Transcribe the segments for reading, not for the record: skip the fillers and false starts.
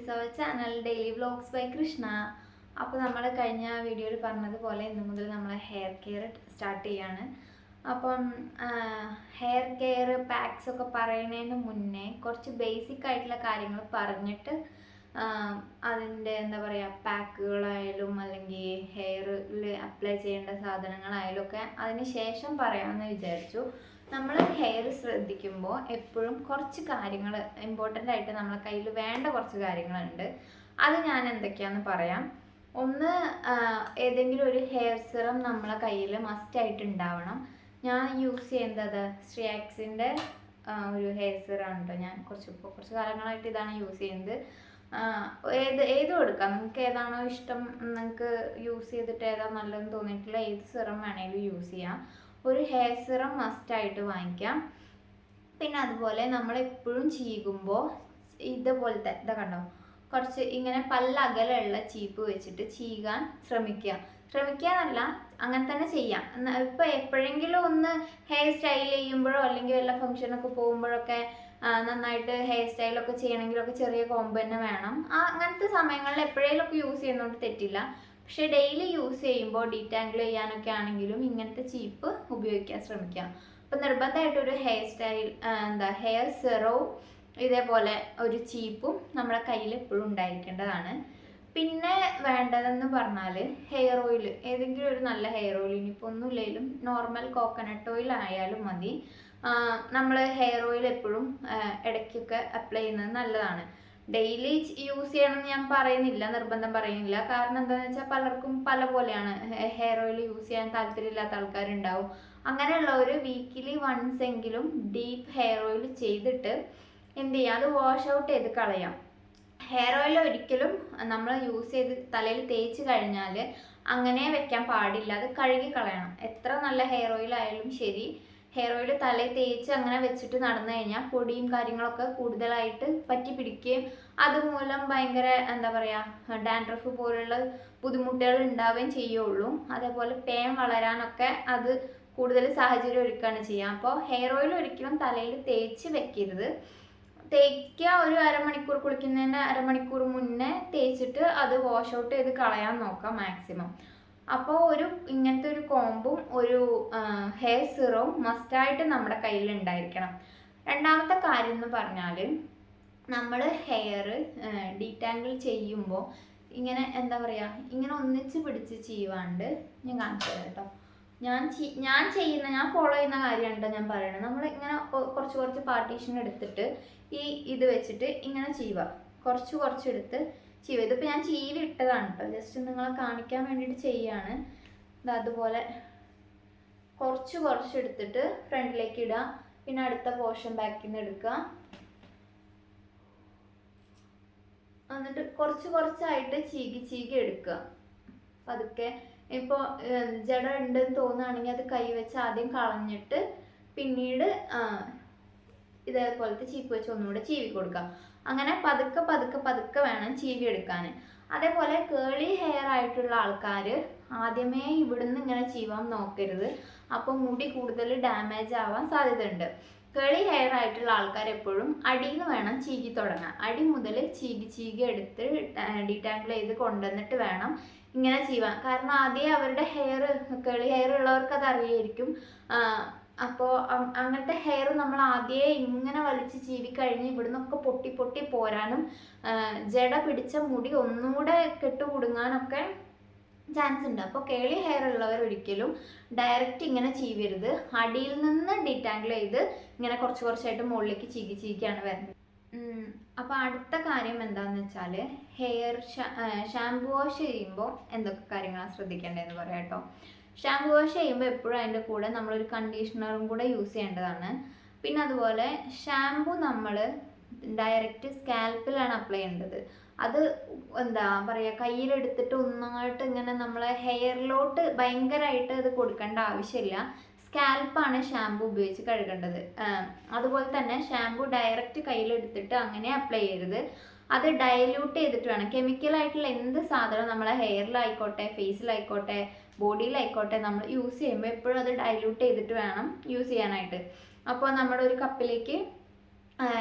To our channel daily vlogs by Krishna. അപ്പോൾ നമ്മൾ കഴിഞ്ഞ വീഡിയോയിൽ പറഞ്ഞതുപോലെ ഇന്ന് മുതൽ നമ്മൾ ഹെയർ കെയർ സ്റ്റാർട്ട് ചെയ്യാണ്. അപ്പം ഹെയർ കെയർ പാക്സ് ഒക്കെ പറയുന്നതിന് മുന്നേ കുറച്ച് ബേസിക് ആയിട്ടുള്ള കാര്യങ്ങൾ പറഞ്ഞിട്ട് അതിൻ്റെ എന്താ പറയുക പാക്കുകളായാലും അല്ലെങ്കിൽ ഹെയറിൽ അപ്ലൈ ചെയ്യേണ്ട സാധനങ്ങളായാലും ഒക്കെ അതിന് ശേഷം പറയാമെന്ന് വിചാരിച്ചു. നമ്മൾ ഹെയർ ശ്രദ്ധിക്കുമ്പോൾ എപ്പോഴും കുറച്ച് കാര്യങ്ങൾ ഇമ്പോർട്ടൻ്റ് ആയിട്ട് നമ്മളെ കയ്യിൽ വേണ്ട കുറച്ച് കാര്യങ്ങളുണ്ട്. അത് ഞാൻ എന്തൊക്കെയാണെന്ന് പറയാം. ഒന്ന്, ഏതെങ്കിലും ഒരു ഹെയർ സിറം നമ്മളെ കയ്യിൽ മസ്റ്റായിട്ട് ഉണ്ടാവണം. ഞാൻ യൂസ് ചെയ്യുന്നത് ശ്രീയാക്സിൻ്റെ ഒരു ഹെയർ സിറമാണ് കേട്ടോ. ഞാൻ കുറച്ച് കാലങ്ങളായിട്ട് ഇതാണ് യൂസ് ചെയ്യുന്നത്. ഏതും എടുക്കാം, നിങ്ങൾക്ക് ഏതാണോ ഇഷ്ടം, നിങ്ങൾക്ക് യൂസ് ചെയ്തിട്ട് ഏതാ നല്ലതെന്ന് തോന്നിയിട്ടുള്ള ഏത് സിറം വേണമെങ്കിലും യൂസ് ചെയ്യാം. ഒരു ഹെയർ സിറം മസ്റ്റായിട്ട് വാങ്ങിക്കാം. പിന്നെ അതുപോലെ നമ്മളെപ്പോഴും ചീകുമ്പോൾ ഇതുപോലത്തെ ഇതാ കണ്ടോ, കുറച്ച് ഇങ്ങനെ പല്ലകലുള്ള ചീപ്പ് വെച്ചിട്ട് ചീകാൻ ശ്രമിക്കാന്നല്ല, അങ്ങനെ തന്നെ ചെയ്യാം. ഇപ്പോൾ എപ്പോഴെങ്കിലും ഒന്ന് ഹെയർ സ്റ്റൈൽ ചെയ്യുമ്പോഴോ അല്ലെങ്കിൽ വല്ല ഫംഗ്ഷനൊക്കെ പോകുമ്പോഴൊക്കെ നന്നായിട്ട് ഹെയർ സ്റ്റൈലൊക്കെ ചെയ്യണമെങ്കിലൊക്കെ ചെറിയ കോമ്പ് തന്നെ വേണം. അങ്ങനത്തെ സമയങ്ങളിൽ എപ്പോഴേലൊക്കെ യൂസ് ചെയ്യുന്നതുകൊണ്ട് തെറ്റില്ല. പക്ഷെ ഡെയിലി യൂസ് ചെയ്യുമ്പോൾ ഡീറ്റാങ്കിൾ ചെയ്യാനൊക്കെ ആണെങ്കിലും ഇങ്ങനത്തെ ചീപ്പ് ഉപയോഗിക്കാൻ ശ്രമിക്കാം. അപ്പം നിർബന്ധമായിട്ടൊരു ഹെയർ സിറവും ഇതേപോലെ ഒരു ചീപ്പും നമ്മുടെ കയ്യിൽ എപ്പോഴും ഉണ്ടായിരിക്കേണ്ടതാണ്. പിന്നെ വേണ്ടതെന്ന് പറഞ്ഞാൽ ഹെയർ ഓയിൽ, ഏതെങ്കിലും ഒരു നല്ല ഹെയർ ഓയിൽ, ഇനിയിപ്പോൾ ഒന്നുമില്ലെങ്കിലും നോർമൽ കോക്കനട്ട് ഓയിൽ ആയാലും മതി. നമ്മൾ ഹെയർ ഓയിൽ എപ്പോഴും ഇടയ്ക്കൊക്കെ അപ്ലൈ ചെയ്യുന്നത് നല്ലതാണ്. ഡെയിലി യൂസ് ചെയ്യണമെന്ന് ഞാൻ പറയുന്നില്ല, നിർബന്ധം പറയുന്നില്ല. കാരണം എന്താണെന്ന് വെച്ചാൽ പലർക്കും പല പോലെയാണ്. ഹെയർ ഓയിൽ യൂസ് ചെയ്യാൻ താല്പര്യമില്ലാത്ത ആൾക്കാരുണ്ടാവും. അങ്ങനെയുള്ളവർ വീക്കിലി വൺസ് എങ്കിലും ഡീപ്പ് ഹെയർ ഓയിൽ ചെയ്തിട്ട് എന്ത് ചെയ്യുക, അത് വാഷ് ഔട്ട് ചെയ്ത് കളയാം. ഹെയർ ഓയിൽ ഒരിക്കലും നമ്മൾ യൂസ് ചെയ്ത് തലയിൽ തേച്ച് കഴിഞ്ഞാൽ അങ്ങനെ വെക്കാൻ പാടില്ല, അത് കഴുകി കളയണം. എത്ര നല്ല ഹെയർ ഓയിൽ ആയാലും ശരി, ഹെയർ ഓയിൽ തലയിൽ തേച്ച് അങ്ങനെ വെച്ചിട്ട് നടന്നു കഴിഞ്ഞാൽ പൊടിയും കാര്യങ്ങളൊക്കെ കൂടുതലായിട്ട് പറ്റി പിടിക്കുകയും അതുമൂലം ഭയങ്കര എന്താ പറയുക ഡാൻഡ്രഫ് പോലുള്ള ബുദ്ധിമുട്ടുകൾ ഉണ്ടാവുകയും ചെയ്യുള്ളൂ. അതേപോലെ പേൻ വളരാനൊക്കെ അത് കൂടുതൽ സാഹചര്യം ഒരുക്കുകയാണ് ചെയ്യുക. അപ്പോൾ ഹെയർ ഓയിൽ ഒരിക്കലും തലയിൽ തേച്ച് വെക്കരുത്. തേക്കുക, ഒരു അരമണിക്കൂർ, കുളിക്കുന്നതിൻ്റെ അരമണിക്കൂർ മുന്നേ തേച്ചിട്ട് അത് വാഷ് ഔട്ട് ചെയ്ത് കളയാൻ നോക്കാം മാക്സിമം. അപ്പോൾ ഇങ്ങനത്തെ ഒരു കോമ്പും ഒരു ഹെയർ സിറവും മസ്റ്റായിട്ട് നമ്മുടെ കയ്യിൽ ഉണ്ടായിരിക്കണം. രണ്ടാമത്തെ കാര്യം എന്ന് പറഞ്ഞാൽ, നമ്മൾ ഹെയർ ഡീറ്റാങ്കിൾ ചെയ്യുമ്പോൾ ഇങ്ങനെ എന്താ പറയുക, ഇങ്ങനെ ഒന്നിച്ച് പിടിച്ച് ചെയ്യുവാണ്ട് ഞാൻ കാണിച്ചു തരാം കേട്ടോ. ഞാൻ ഫോളോ ചെയ്യുന്ന കാര്യമാണ് ഞാൻ പറയുന്നത്. നമ്മൾ ഇങ്ങനെ കുറച്ച് പാർട്ടീഷൻ എടുത്തിട്ട് ഇത് വെച്ചിട്ട് ഇങ്ങനെ ചെയ്യുക, കുറച്ചെടുത്ത് ചെയ്യുക. ഇതിപ്പോൾ ഞാൻ ചീവി ഇട്ടതാണ് കേട്ടോ, ജസ്റ്റ് നിങ്ങളെ കാണിക്കാൻ വേണ്ടിയിട്ട് ചെയ്യാണ്. അതുപോലെ കുറച്ചെടുത്തിട്ട് ഫ്രണ്ടിലേക്ക് ഇടുക. പിന്നെ അടുത്ത പോർഷൻ ബാക്കിൽ നിന്ന് എടുക്കുക. എന്നിട്ട് കുറച്ചായിട്ട് ചീകി എടുക്കുക പതുക്കെ. ഇപ്പോൾ ജട ഉണ്ടെന്ന് തോന്നുകയാണെങ്കിൽ അത് കൈ വെച്ച് ആദ്യം കളഞ്ഞിട്ട് പിന്നീട് ഇതേപോലത്തെ ചീപ്പ് വെച്ച് ഒന്നുകൂടെ ചീവി കൊടുക്കാം. അങ്ങനെ പതുക്കെ വേണം ചീവി എടുക്കാൻ. അതേപോലെ കേളി ഹെയർ ആയിട്ടുള്ള ആൾക്കാർ ആദ്യമേ ഇവിടുന്ന് ഇങ്ങനെ ചീവാൻ നോക്കരുത്. അപ്പോൾ മുടി കൂടുതൽ ഡാമേജ് ആവാൻ സാധ്യതയുണ്ട്. കേളി ഹെയർ ആയിട്ടുള്ള ആൾക്കാർ എപ്പോഴും അടിയിൽ നിന്ന് വേണം ചീകി തുടങ്ങാൻ. അടി മുതൽ ചീകി എടുത്ത് ഡീറ്റാങ്കിൾ ചെയ്ത് കൊണ്ടുവന്നിട്ട് വേണം ഇങ്ങനെ ചെയ്യുവാൻ. കാരണം ആദ്യം അവരുടെ കേളി ഹെയർ ഉള്ളവർക്ക് അത് അറിയായിരിക്കും. അപ്പോൾ അങ്ങനത്തെ ഹെയർ നമ്മൾ ആദ്യമേ ഇങ്ങനെ വലിച്ച് ചീവി കഴിഞ്ഞ് ഇവിടുന്നൊക്കെ പൊട്ടി പോരാനും ജട പിടിച്ച മുടി ഒന്നുകൂടെ കെട്ടുകുടുങ്ങാനൊക്കെ ചാൻസ് ഉണ്ട്. അപ്പോൾ കേളി ഹെയർ ഉള്ളവർ ഒരിക്കലും ഡയറക്റ്റ് ഇങ്ങനെ ചീവരുത്. അടിയിൽ നിന്ന് ഡീറ്റാങ്കിൾ ചെയ്ത് ഇങ്ങനെ കുറച്ചായിട്ട് മുകളിലേക്ക് ചീകിയാണ് വരുന്നത്. അപ്പോൾ അടുത്ത കാര്യം എന്താണെന്ന് വെച്ചാൽ, ഹെയർ ഷാംപൂ വാഷ് ചെയ്യുമ്പോൾ എന്തൊക്കെ കാര്യങ്ങളാണ് ശ്രദ്ധിക്കേണ്ടതെന്ന് പറയാം കേട്ടോ. ഷാംപൂ വാഷ് ചെയ്യുമ്പോൾ എപ്പോഴും അതിൻ്റെ കൂടെ നമ്മളൊരു കണ്ടീഷണറും കൂടെ യൂസ് ചെയ്യേണ്ടതാണ്. പിന്നെ അതുപോലെ ഷാംപൂ നമ്മൾ ഡയറക്റ്റ് സ്കാൽപ്പിലാണ് അപ്ലൈ ചെയ്യേണ്ടത്. അത് എന്താ പറയുക, കയ്യിലെടുത്തിട്ട് ഒന്നായിട്ട് ഇങ്ങനെ നമ്മളെ ഹെയറിലോട്ട് ഭയങ്കരമായിട്ട് അത് കൊടുക്കേണ്ട ആവശ്യമില്ല. സ്കാൽപ്പാണ് ഷാംപൂ ഉപയോഗിച്ച് കഴുകേണ്ടത്. അതുപോലെ തന്നെ ഷാംപൂ ഡയറക്റ്റ് കയ്യിലെടുത്തിട്ട് അങ്ങനെ അപ്ലൈ ചെയ്യരുത്. അത് ഡയല്യൂട്ട് ചെയ്തിട്ട് വേണം. കെമിക്കലായിട്ടുള്ള എന്ത് സാധനം നമ്മളെ ഹെയറിലായിക്കോട്ടെ, ഫേസിലായിക്കോട്ടെ, ബോഡിയിലായിക്കോട്ടെ നമ്മൾ യൂസ് ചെയ്യുമ്പോൾ എപ്പോഴും അത് ഡയല്യൂട്ട് ചെയ്തിട്ട് വേണം യൂസ് ചെയ്യാനായിട്ട്. അപ്പോൾ നമ്മുടെ ഒരു കപ്പിലേക്ക്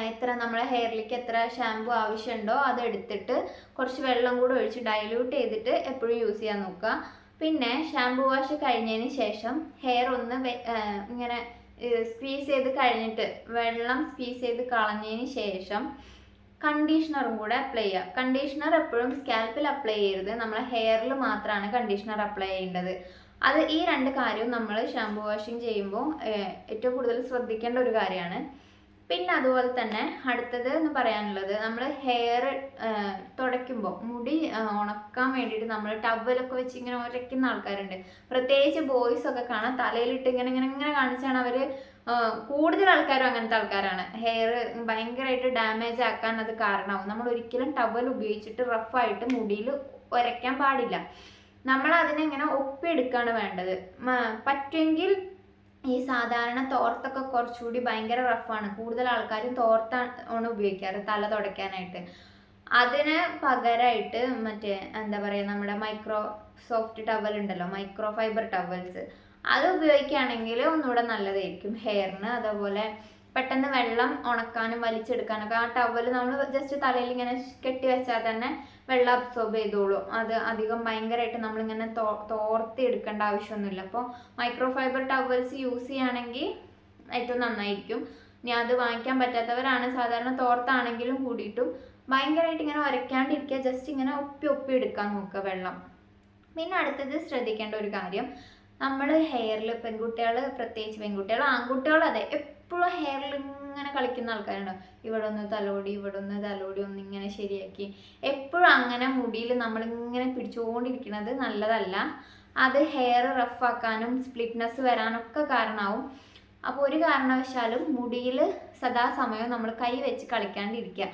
എത്ര നമ്മളെ ഹെയറിലേക്ക് എത്ര ഷാമ്പു ആവശ്യമുണ്ടോ അതെടുത്തിട്ട് കുറച്ച് വെള്ളം കൂടെ ഒഴിച്ച് ഡൈല്യൂട്ട് ചെയ്തിട്ട് എപ്പോഴും യൂസ് ചെയ്യാൻ നോക്കുക. പിന്നെ ഷാമ്പു വാഷ് കഴിഞ്ഞതിന് ശേഷം ഹെയർ ഒന്ന് ഇങ്ങനെ സ്ക്വീസ് ചെയ്ത് കഴിഞ്ഞിട്ട് വെള്ളം സ്ക്വീസ് ചെയ്ത് കളഞ്ഞതിന് ശേഷം കണ്ടീഷണറും കൂടെ അപ്ലൈ ചെയ്യുക. കണ്ടീഷണർ എപ്പോഴും സ്കാൽപ്പിൽ അപ്ലൈ ചെയ്യരുത്, നമ്മളെ ഹെയറിൽ മാത്രമാണ് കണ്ടീഷണർ അപ്ലൈ ചെയ്യേണ്ടത്. അത് ഈ രണ്ട് കാര്യവും നമ്മൾ ഷാമ്പു വാഷിങ് ചെയ്യുമ്പോൾ ഏറ്റവും കൂടുതൽ ശ്രദ്ധിക്കേണ്ട ഒരു കാര്യമാണ്. പിന്നെ അതുപോലെ തന്നെ അടുത്തത് എന്ന് പറയാനുള്ളത്, നമ്മൾ ഹെയർ തുടയ്ക്കുമ്പോൾ മുടി ഉണക്കാൻ വേണ്ടിയിട്ട് നമ്മൾ ടവലൊക്കെ വെച്ച് ഇങ്ങനെ ഉരയ്ക്കുന്ന ആൾക്കാരുണ്ട്. പ്രത്യേകിച്ച് ബോയ്സ് ഒക്കെ കാണാം തലയിലിട്ട് ഇങ്ങനെ ഇങ്ങനെ ഇങ്ങനെ കാണിച്ചാണ് അവർ. കൂടുതൽ ആൾക്കാരും അങ്ങനത്തെ ആൾക്കാരാണ്. ഹെയർ ഭയങ്കരമായിട്ട് ഡാമേജ് ആക്കാൻ അത് കാരണമാവും. നമ്മൾ ഒരിക്കലും ടവൽ ഉപയോഗിച്ചിട്ട് റഫായിട്ട് മുടിയിൽ ഉരയ്ക്കാൻ പാടില്ല. നമ്മൾ അതിനെങ്ങനെ ഒപ്പിയെടുക്കുകയാണ് വേണ്ടത്. പറ്റുമെങ്കിൽ ഈ സാധാരണ തോർത്തൊക്കെ കുറച്ചുകൂടി ഭയങ്കര റഫാണ്, കൂടുതൽ ആൾക്കാരും തോർത്താണ് ഉപയോഗിക്കാറ് തല തുടയ്ക്കാനായിട്ട്. അതിന് പകരമായിട്ട് മറ്റേ എന്താ പറയുക, നമ്മുടെ മൈക്രോ സോഫ്റ്റ് ടവൽ ഉണ്ടല്ലോ, മൈക്രോ ഫൈബർ ടവൽസ്, അത് ഉപയോഗിക്കുകയാണെങ്കിൽ ഒന്നുകൂടെ നല്ലതായിരിക്കും ഹെയറിന്. അതേപോലെ പെട്ടെന്ന് വെള്ളം ഉണക്കാനും വലിച്ചെടുക്കാനൊക്കെ ആ ടവൽ നമ്മൾ ജസ്റ്റ് തലയിൽ ഇങ്ങനെ കെട്ടി വെച്ചാൽ തന്നെ വെള്ളം അബ്സോർബ് ചെയ്തോളും. അത് അധികം ഭയങ്കരമായിട്ട് നമ്മളിങ്ങനെ തോർത്തി എടുക്കേണ്ട ആവശ്യമൊന്നുമില്ല. അപ്പോൾ മൈക്രോ ഫൈബർ ടവൽസ് യൂസ് ചെയ്യുകയാണെങ്കിൽ ഏറ്റവും നന്നായിരിക്കും. ഇനി അത് വാങ്ങിക്കാൻ പറ്റാത്തവരാണ് സാധാരണ തോർത്താണെങ്കിലും കൂടിയിട്ടും ഭയങ്കരമായിട്ട് ഇങ്ങനെ ഉരയ്ക്കാണ്ടിരിക്കുക, ജസ്റ്റ് ഇങ്ങനെ ഒപ്പി എടുക്കാൻ നോക്കുക വെള്ളം. പിന്നെ അടുത്തത് ശ്രദ്ധിക്കേണ്ട ഒരു കാര്യം, നമ്മൾ ഹെയറിൽ പെൺകുട്ടികൾ, പ്രത്യേകിച്ച് പെൺകുട്ടികൾ, ആൺകുട്ടികൾ അതെ, എപ്പോഴും ഹെയറിൽ ഇങ്ങനെ കളിക്കുന്ന ആൾക്കാരുണ്ട്. ഇവിടെ ഒന്ന് തലോടി ഇവിടെ ഒന്ന് തലോടി ഒന്നിങ്ങനെ ശരിയാക്കി എപ്പോഴും അങ്ങനെ മുടിയിൽ നമ്മളിങ്ങനെ പിടിച്ചുകൊണ്ടിരിക്കുന്നത് നല്ലതല്ല. അത് ഹെയർ റഫാക്കാനും സ്പ്ലിറ്റ്നെസ് വരാനൊക്കെ കാരണമാവും. അപ്പോൾ ഒരു കാരണവശാലും മുടിയിൽ സദാസമയം നമ്മൾ കൈ വെച്ച് കളിക്കാണ്ടിരിക്കുക.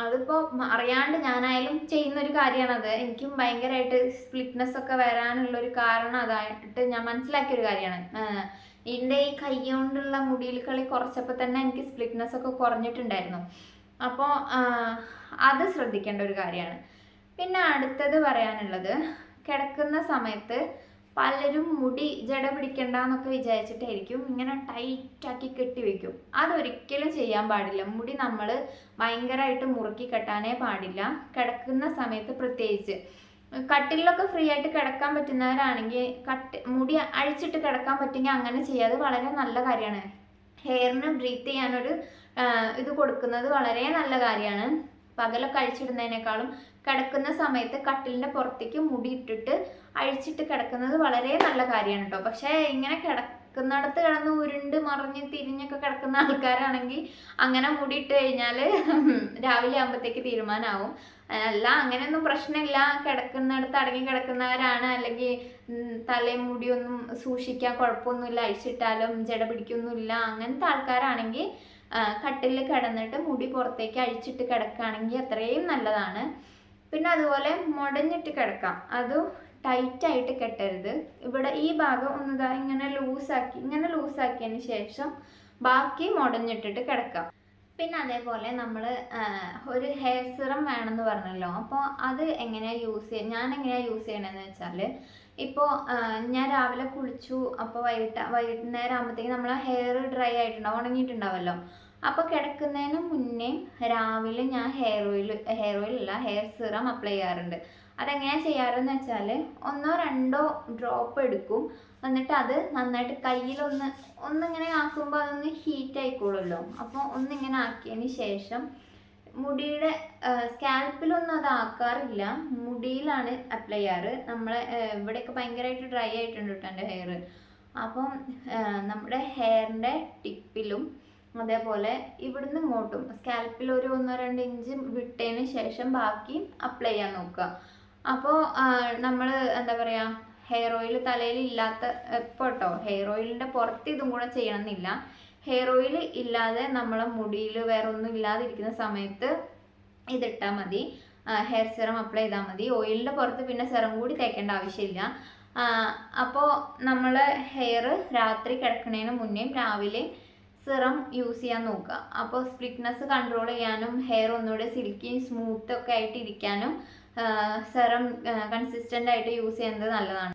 അതിപ്പോൾ അറിയാണ്ട് ഞാനായാലും ചെയ്യുന്നൊരു കാര്യമാണത്. എനിക്കും ഭയങ്കരമായിട്ട് സ്പ്ലിറ്റ്നെസ് ഒക്കെ വരാനുള്ളൊരു കാരണം അതായിട്ട് ഞാൻ മനസ്സിലാക്കിയൊരു കാര്യമാണ്. എൻ്റെ ഈ കൈ കൊണ്ടുള്ള മുടിയിൽ കളി കുറച്ചപ്പോൾ തന്നെ എനിക്ക് സ്പ്ലിറ്റ്നെസ് ഒക്കെ കുറഞ്ഞിട്ടുണ്ടായിരുന്നു. അപ്പോൾ അത് ശ്രദ്ധിക്കേണ്ട ഒരു കാര്യമാണ്. പിന്നെ അടുത്തത് പറയാനുള്ളത്, കിടക്കുന്ന സമയത്ത് പലരും മുടി ജട പിടിക്കണ്ടെന്നൊക്കെ വിചാരിച്ചിട്ടായിരിക്കും ഇങ്ങനെ ടൈറ്റാക്കി കെട്ടി വെക്കും. അതൊരിക്കലും ചെയ്യാൻ പാടില്ല. മുടി നമ്മൾ ഭയങ്കരമായിട്ട് മുറുക്കി കെട്ടാനേ പാടില്ല. കിടക്കുന്ന സമയത്ത് പ്രത്യേകിച്ച് കട്ടിലൊക്കെ ഫ്രീ ആയിട്ട് കിടക്കാൻ പറ്റുന്നവരാണെങ്കിൽ മുടി അഴിച്ചിട്ട് കിടക്കാൻ പറ്റുമെങ്കിൽ അങ്ങനെ ചെയ്യാതെ വളരെ നല്ല കാര്യമാണ്. ഹെയറിന് ബ്രീത്ത് ചെയ്യാനൊരു ഇത് കൊടുക്കുന്നത് വളരെ നല്ല കാര്യമാണ്. പകലൊക്കെ അഴിച്ചിടുന്നതിനേക്കാളും കിടക്കുന്ന സമയത്ത് കട്ടിലിൻ്റെ പുറത്തേക്ക് മുടി ഇട്ടിട്ട് അഴിച്ചിട്ട് കിടക്കുന്നത് വളരെ നല്ല കാര്യമാണ് കേട്ടോ. പക്ഷേ ഇങ്ങനെ കിടക്കുന്നിടത്ത് കിടന്ന് ഉരുണ്ട് മറിഞ്ഞ് തിരിഞ്ഞൊക്കെ കിടക്കുന്ന ആൾക്കാരാണെങ്കിൽ അങ്ങനെ മുടി ഇട്ട് കഴിഞ്ഞാൽ രാവിലെ ആകുമ്പോഴത്തേക്ക് തീരുമാനമാവും. അല്ല, അങ്ങനെയൊന്നും പ്രശ്നമില്ല, കിടക്കുന്നിടത്ത് അടങ്ങി കിടക്കുന്നവരാണ്, അല്ലെങ്കിൽ തലയും മുടിയൊന്നും സൂക്ഷിക്കാൻ കുഴപ്പമൊന്നുമില്ല, അഴിച്ചിട്ടാലും ജട പിടിക്കൊന്നുമില്ല, അങ്ങനത്തെ ആൾക്കാരാണെങ്കിൽ കട്ടിലിൽ കിടന്നിട്ട് മുടി പുറത്തേക്ക് അഴിച്ചിട്ട് കിടക്കുകയാണെങ്കിൽ അത്രയും നല്ലതാണ്. പിന്നെ അതുപോലെ മുടഞ്ഞിട്ട് കിടക്കാം, അതും ടൈറ്റായിട്ട് കെട്ടരുത്. ഇവിടെ ഈ ഭാഗം ഒന്ന് ഇങ്ങനെ ലൂസാക്കിയതിന് ശേഷം ബാക്കി മുടഞ്ഞിട്ടിട്ട് കിടക്കാം. പിന്നെ അതേപോലെ നമ്മൾ ഒരു ഹെയർ സിറം വേണമെന്ന് പറഞ്ഞല്ലോ, അപ്പോൾ അത് എങ്ങനെയാണ് യൂസ് ചെയ്യുക, ഞാൻ എങ്ങനെയാണ് യൂസ് ചെയ്യണമെന്ന് വെച്ചാൽ, ഇപ്പോൾ ഞാൻ രാവിലെ കുളിച്ചു, അപ്പോൾ വൈകുന്നേരം ആകുമ്പോഴത്തേക്ക് നമ്മൾ ഹെയർ ഡ്രൈ ആയിട്ടുണ്ടാവും, ഉണങ്ങിയിട്ടുണ്ടാവുമല്ലോ. അപ്പോൾ കിടക്കുന്നതിന് മുന്നേ രാവിലെ ഞാൻ ഹെയർ ഓയിലല്ല ഹെയർ സിറം അപ്ലൈ ചെയ്യാറുണ്ട്. അതെങ്ങനെയാണ് ചെയ്യാറെന്ന് വെച്ചാൽ, 1-2 ഡ്രോപ്പ് എടുക്കും, എന്നിട്ട് അത് നന്നായിട്ട് ഒന്നിങ്ങനെ ആക്കുമ്പോൾ അതൊന്ന് ഹീറ്റ് ആയിക്കോളുമല്ലോ. അപ്പോൾ ഒന്നിങ്ങനെ ആക്കിയതിന് ശേഷം മുടിയുടെ സ്കാൽപ്പിലൊന്നും അത് ആക്കാറില്ല, മുടിയിലാണ് അപ്ലൈ ചെയ്യാറ്. നമ്മളെ ഇവിടെയൊക്കെ ഭയങ്കരമായിട്ട് ഡ്രൈ ആയിട്ടുണ്ട് കേട്ടോ എൻ്റെ ഹെയർ. അപ്പം നമ്മുടെ ഹെയറിൻ്റെ ടിപ്പിലും അതേപോലെ ഇവിടുന്ന് ഇങ്ങോട്ടും സ്കാൽപ്പിൽ ഒരു 1-2 ഇഞ്ച് വിട്ടതിന് ശേഷം ബാക്കി അപ്ലൈ ചെയ്യാൻ നോക്കുക. അപ്പോൾ നമ്മൾ എന്താ പറയുക, ഹെയർ ഓയിൽ തലയിൽ ഇല്ലാത്ത കേട്ടോ, ഹെയർ ഓയിലിൻ്റെ പുറത്ത് ഇതും കൂടെ ചെയ്യണമെന്നില്ല. ഹെയർ ഓയിൽ ഇല്ലാതെ നമ്മളെ മുടിയിൽ വേറെ ഒന്നും ഇല്ലാതിരിക്കുന്ന സമയത്ത് ഇതിട്ടാൽ മതി, ഹെയർ സിറം അപ്ലൈ ചെയ്താൽ മതി. ഓയിലിൻ്റെ പുറത്ത് പിന്നെ സിറം കൂടി തേക്കേണ്ട ആവശ്യമില്ല. അപ്പോൾ നമ്മൾ ഹെയർ രാത്രി കിടക്കുന്നതിന് മുന്നേ രാവിലെ സിറം യൂസ് ചെയ്യാൻ നോക്കുക. അപ്പോൾ സ്പ്ലിറ്റ്നെസ് കൺട്രോൾ ചെയ്യാനും ഹെയർ ഒന്നുകൂടെ സിൽക്കി സ്മൂത്ത് ഒക്കെ ആയിട്ട് ഇരിക്കാനും സിറം കൺസിസ്റ്റൻ്റ് ആയിട്ട് യൂസ് ചെയ്യുന്നത് നല്ലതാണ്.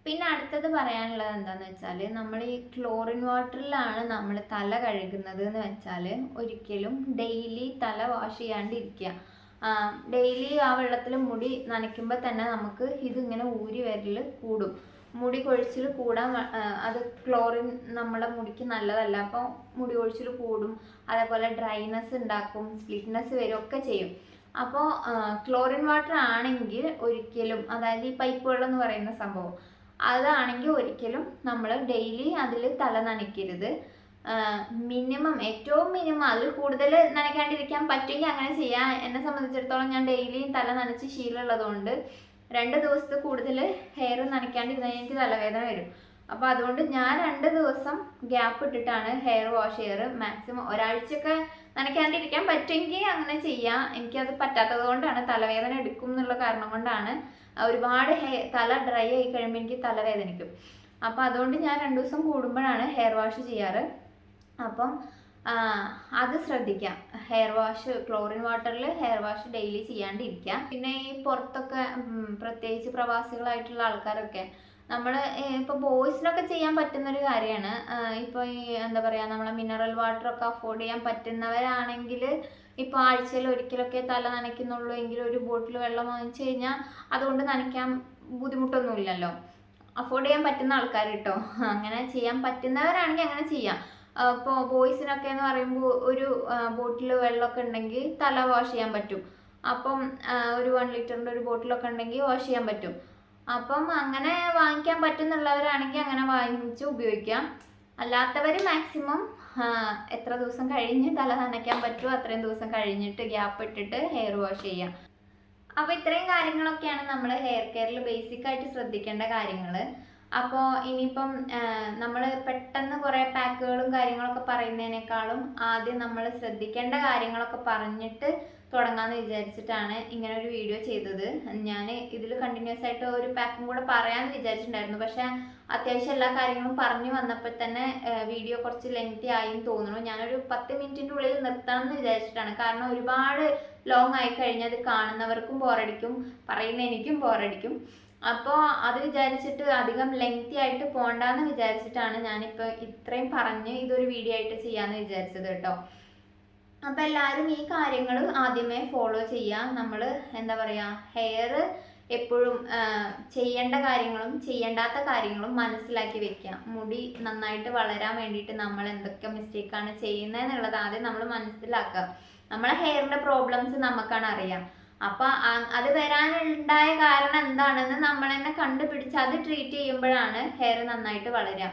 പിന്നെ അടുത്തത് പറയാനുള്ളത് എന്താണെന്ന് വെച്ചാൽ, നമ്മൾ ഈ ക്ലോറിൻ വാട്ടറിലാണ് നമ്മൾ തല കഴുകുന്നത് എന്ന് വെച്ചാൽ ഒരിക്കലും ഡെയിലി തല വാഷ് ചെയ്യാണ്ടിരിക്കുക. ഡെയിലി ആ വെള്ളത്തിൽ മുടി നനയ്ക്കുമ്പോൾ തന്നെ നമുക്ക് ഇതിങ്ങനെ ഊരി വരൽ കൂടും. മുടി കൊഴിച്ചിൽ കൂടാൻ അത് ക്ലോറിൻ നമ്മുടെ മുടിക്ക് നല്ലതല്ല. അപ്പോൾ മുടി കൊഴിച്ചിൽ കൂടും, അതേപോലെ ഡ്രൈനെസ് ഉണ്ടാക്കും, സ്പ്ലിറ്റ്നെസ് വരും ഒക്കെ ചെയ്യും. അപ്പോൾ ക്ലോറിൻ വാട്ടർ ആണെങ്കിൽ ഒരിക്കലും, അതായത് ഈ പൈപ്പ് വെള്ളം എന്ന് പറയുന്ന സംഭവം, അതാണെങ്കിൽ ഒരിക്കലും നമ്മൾ ഡെയിലി അതിൽ തല നനയ്ക്കരുത്. മിനിമം, ഏറ്റവും മിനിമം, അതിൽ കൂടുതൽ നനയ്ക്കാണ്ടിരിക്കാൻ പറ്റുമെങ്കിൽ അങ്ങനെ ചെയ്യാം. എന്നെ സംബന്ധിച്ചിടത്തോളം ഞാൻ ഡെയിലി തല നനച്ച് ശീലമുള്ളതുകൊണ്ട് 2 ദിവസത്തിൽ കൂടുതൽ ഹെയർ നനയ്ക്കാണ്ടിരുന്നാൽ എനിക്ക് തലവേദന വരും. അപ്പോൾ അതുകൊണ്ട് ഞാൻ 2 ദിവസം ഗ്യാപ്പ് ഇട്ടിട്ടാണ് ഹെയർ വാഷ് ചെയ്യാറ്. മാക്സിമം ഒരാഴ്ചയൊക്കെ നനയ്ക്കാണ്ടിരിക്കാൻ പറ്റുമെങ്കിൽ അങ്ങനെ ചെയ്യാം. എനിക്കത് പറ്റാത്തത് കൊണ്ടാണ്, തലവേദന എടുക്കും എന്നുള്ള കാരണം കൊണ്ടാണ്. ഒരുപാട് തല ഡ്രൈ ആയി കഴിയുമ്പോൾ എനിക്ക് തലവേദനിക്കും. അപ്പോൾ അതുകൊണ്ട് ഞാൻ 2 ദിവസം കൂടുമ്പോഴാണ് ഹെയർ വാഷ് ചെയ്യാറ്. അപ്പം അത് ശ്രദ്ധിക്കാം. ഹെയർ വാഷ്, ക്ലോറിൻ വാട്ടറിൽ ഹെയർ വാഷ് ഡെയിലി ചെയ്യാണ്ടിരിക്കുക. പിന്നെ ഈ പുറത്തൊക്കെ പ്രത്യേകിച്ച് പ്രവാസികളായിട്ടുള്ള ആൾക്കാരൊക്കെ, നമ്മൾ ഇപ്പോൾ ബോയ്സിനൊക്കെ ചെയ്യാൻ പറ്റുന്നൊരു കാര്യമാണ്. ഇപ്പോൾ ഈ എന്താ പറയുക, നമ്മളെ മിനറൽ വാട്ടറൊക്കെ അഫോർഡ് ചെയ്യാൻ പറ്റുന്നവരാണെങ്കിൽ ഇപ്പോൾ ആഴ്ചയിൽ ഒരിക്കലൊക്കെ തല നനയ്ക്കുന്നുള്ളൂ എങ്കിൽ ഒരു ബോട്ടിൽ വെള്ളം വാങ്ങിച്ചു കഴിഞ്ഞാൽ അതുകൊണ്ട് നനയ്ക്കാൻ ബുദ്ധിമുട്ടൊന്നുമില്ലല്ലോ. അഫോർഡ് ചെയ്യാൻ പറ്റുന്ന ആൾക്കാർ കേട്ടോ, അങ്ങനെ ചെയ്യാൻ പറ്റുന്നവരാണെങ്കിൽ അങ്ങനെ ചെയ്യാം. ഇപ്പോൾ ബോയ്സിനൊക്കെ എന്ന് പറയുമ്പോൾ ഒരു ബോട്ടിൽ വെള്ളമൊക്കെ ഉണ്ടെങ്കിൽ തല വാഷ് ചെയ്യാൻ പറ്റും. അപ്പം ഒരു 1 ലിറ്ററിൻ്റെ ഒരു ബോട്ടിലൊക്കെ ഉണ്ടെങ്കിൽ വാഷ് ചെയ്യാൻ പറ്റും. അപ്പം അങ്ങനെ വാങ്ങിക്കാൻ പറ്റുന്നുള്ളവരാണെങ്കിൽ അങ്ങനെ വാങ്ങിച്ച് ഉപയോഗിക്കാം. അല്ലാത്തവർ മാക്സിമം എത്ര ദിവസം കഴിഞ്ഞ് തല നനയ്ക്കാൻ പറ്റുമോ അത്രയും ദിവസം കഴിഞ്ഞിട്ട് ഗ്യാപ്പ് ഇട്ടിട്ട് ഹെയർ വാഷ് ചെയ്യാം. അപ്പോൾ ഇത്രയും കാര്യങ്ങളൊക്കെയാണ് നമ്മൾ ഹെയർ കെയറിൽ ബേസിക്കായിട്ട് ശ്രദ്ധിക്കേണ്ട കാര്യങ്ങൾ. അപ്പോൾ ഇനിയിപ്പം നമ്മൾ പെട്ടെന്ന് കുറേ പാക്കുകളും കാര്യങ്ങളൊക്കെ പറയുന്നതിനേക്കാളും ആദ്യം നമ്മൾ ശ്രദ്ധിക്കേണ്ട കാര്യങ്ങളൊക്കെ പറഞ്ഞിട്ട് തുടങ്ങാമെന്ന് വിചാരിച്ചിട്ടാണ് ഇങ്ങനെ ഒരു വീഡിയോ ചെയ്തത്. ഞാൻ ഇതിൽ കണ്ടിന്യൂസ് ആയിട്ട് ഒരു പാക്കും കൂടെ പറയാമെന്ന് വിചാരിച്ചിട്ടുണ്ടായിരുന്നു. പക്ഷേ അത്യാവശ്യം എല്ലാ കാര്യങ്ങളും പറഞ്ഞു വന്നപ്പോൾ തന്നെ വീഡിയോ കുറച്ച് ലെങ്തി ആയി തോന്നുന്നു. ഞാനൊരു 10 മിനിറ്റിൻ്റെ ഉള്ളിൽ നിർത്തണം എന്ന് വിചാരിച്ചിട്ടാണ്. കാരണം ഒരുപാട് ലോങ് ആയി കഴിഞ്ഞാൽ അത് കാണുന്നവർക്കും ബോറടിക്കും, പറയുന്ന എനിക്കും ബോറടിക്കും. അപ്പോൾ അത് വിചാരിച്ചിട്ട് അധികം ലെങ്തി ആയിട്ട് പോകണ്ടെന്ന് വിചാരിച്ചിട്ടാണ് ഞാനിപ്പോൾ ഇത്രയും പറഞ്ഞ് ഇതൊരു വീഡിയോ ആയിട്ട് ചെയ്യാമെന്ന് വിചാരിച്ചത് കേട്ടോ. അപ്പോൾ എല്ലാവരും ഈ കാര്യങ്ങൾ ആദ്യമേ ഫോളോ ചെയ്യുക. നമ്മൾ എന്താ പറയുക, ഹെയർ എപ്പോഴും ചെയ്യേണ്ട കാര്യങ്ങളും ചെയ്യേണ്ടാത്ത കാര്യങ്ങളും മനസ്സിലാക്കി വെക്കുക. മുടി നന്നായിട്ട് വളരാൻ വേണ്ടിയിട്ട് നമ്മൾ എന്തൊക്കെ മിസ്റ്റേക്കാണ് ചെയ്യുന്നതെന്നുള്ളത് ആദ്യം നമ്മൾ മനസ്സിലാക്കുക. നമ്മളെ ഹെയറിൻ്റെ പ്രോബ്ലംസ് നമുക്കാണ് അറിയാം. അപ്പം അത് വരാനുണ്ടായ കാരണം എന്താണെന്ന് നമ്മൾ തന്നെ കണ്ടുപിടിച്ച് അത് ട്രീറ്റ് ചെയ്യുമ്പോഴാണ് ഹെയർ നന്നായിട്ട് വളരുക.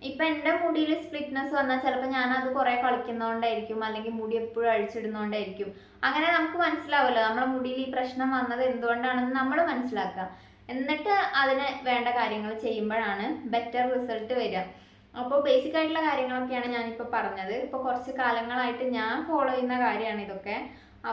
ഇപ്പം എൻ്റെ മുടിയിൽ സ്പ്ലിറ്റ്നെസ് വന്നാൽ ചിലപ്പോൾ ഞാനത് കുറേ കളിക്കുന്നതുകൊണ്ടായിരിക്കും, അല്ലെങ്കിൽ മുടി എപ്പോഴും അഴിച്ചിടുന്നതുകൊണ്ടായിരിക്കും. അങ്ങനെ നമുക്ക് മനസ്സിലാവുമല്ലോ നമ്മുടെ മുടിയിൽ ഈ പ്രശ്നം വന്നത് എന്തുകൊണ്ടാണെന്ന് നമ്മൾ മനസ്സിലാക്കുക. എന്നിട്ട് അതിന് വേണ്ട കാര്യങ്ങൾ ചെയ്യുമ്പോഴാണ് ബെറ്റർ റിസൾട്ട് വരിക. അപ്പോൾ ബേസിക് ആയിട്ടുള്ള കാര്യങ്ങളൊക്കെയാണ് ഞാനിപ്പോൾ പറഞ്ഞത്. ഇപ്പോൾ കുറച്ച് കാലങ്ങളായിട്ട് ഞാൻ ഫോളോ ചെയ്യുന്ന കാര്യമാണ് ഇതൊക്കെ.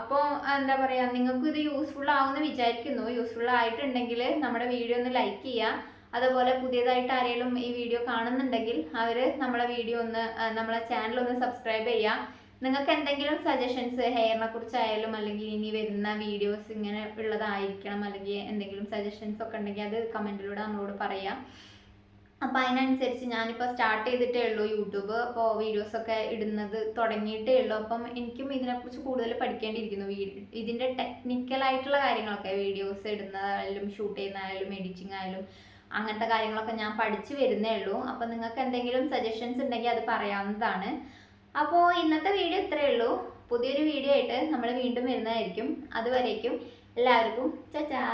അപ്പോൾ എന്താ പറയുക, നിങ്ങൾക്കും ഇത് യൂസ്ഫുൾ ആവുമെന്ന് വിചാരിക്കുന്നു. യൂസ്ഫുൾ ആയിട്ടുണ്ടെങ്കിൽ നമ്മുടെ വീഡിയോ ഒന്ന് ലൈക്ക് ചെയ്യുക. അതുപോലെ പുതിയതായിട്ട് ആരെങ്കിലും ഈ വീഡിയോ കാണുന്നുണ്ടെങ്കിൽ അവർ നമ്മളെ വീഡിയോ ഒന്ന്, നമ്മളെ ചാനൽ ഒന്ന് സബ്സ്ക്രൈബ് ചെയ്യുക. നിങ്ങൾക്ക് എന്തെങ്കിലും സജഷൻസ് ഹെയറിനെ കുറിച്ചായാലും അല്ലെങ്കിൽ ഇനി വരുന്ന വീഡിയോസ് ഇങ്ങനെ ഉള്ളതായിരിക്കണം അല്ലെങ്കിൽ എന്തെങ്കിലും സജഷൻസ് ഒക്കെ ഉണ്ടെങ്കിൽ അത് കമൻറ്റിലൂടെ നമ്മളോട് പറയാം. അപ്പോൾ അതിനനുസരിച്ച് ഞാനിപ്പോൾ സ്റ്റാർട്ട് ചെയ്തിട്ടേ ഉള്ളൂ യൂട്യൂബ്. അപ്പോൾ വീഡിയോസൊക്കെ ഇടുന്നത് തുടങ്ങിയിട്ടേ ഉള്ളൂ. അപ്പം എനിക്കും ഇതിനെക്കുറിച്ച് കൂടുതൽ പഠിക്കേണ്ടിയിരിക്കുന്നു. ഇതിൻ്റെ ടെക്നിക്കലായിട്ടുള്ള കാര്യങ്ങളൊക്കെ, വീഡിയോസ് ഇടുന്നതായാലും ഷൂട്ട് ചെയ്യുന്നതായാലും എഡിറ്റിംഗ് ആയാലും അങ്ങനത്തെ കാര്യങ്ങളൊക്കെ ഞാൻ പഠിച്ചു വരുന്നേ ഉള്ളൂ. അപ്പോൾ നിങ്ങൾക്ക് എന്തെങ്കിലും സജഷൻസ് ഉണ്ടെങ്കിൽ അത് പറയാവുന്നതാണ്. അപ്പോൾ ഇന്നത്തെ വീഡിയോ ഇത്രയേ ഉള്ളൂ. പുതിയൊരു വീഡിയോ ആയിട്ട് നമ്മൾ വീണ്ടും വരുന്നതായിരിക്കും. അതുവരേക്കും എല്ലാവർക്കും ചാ.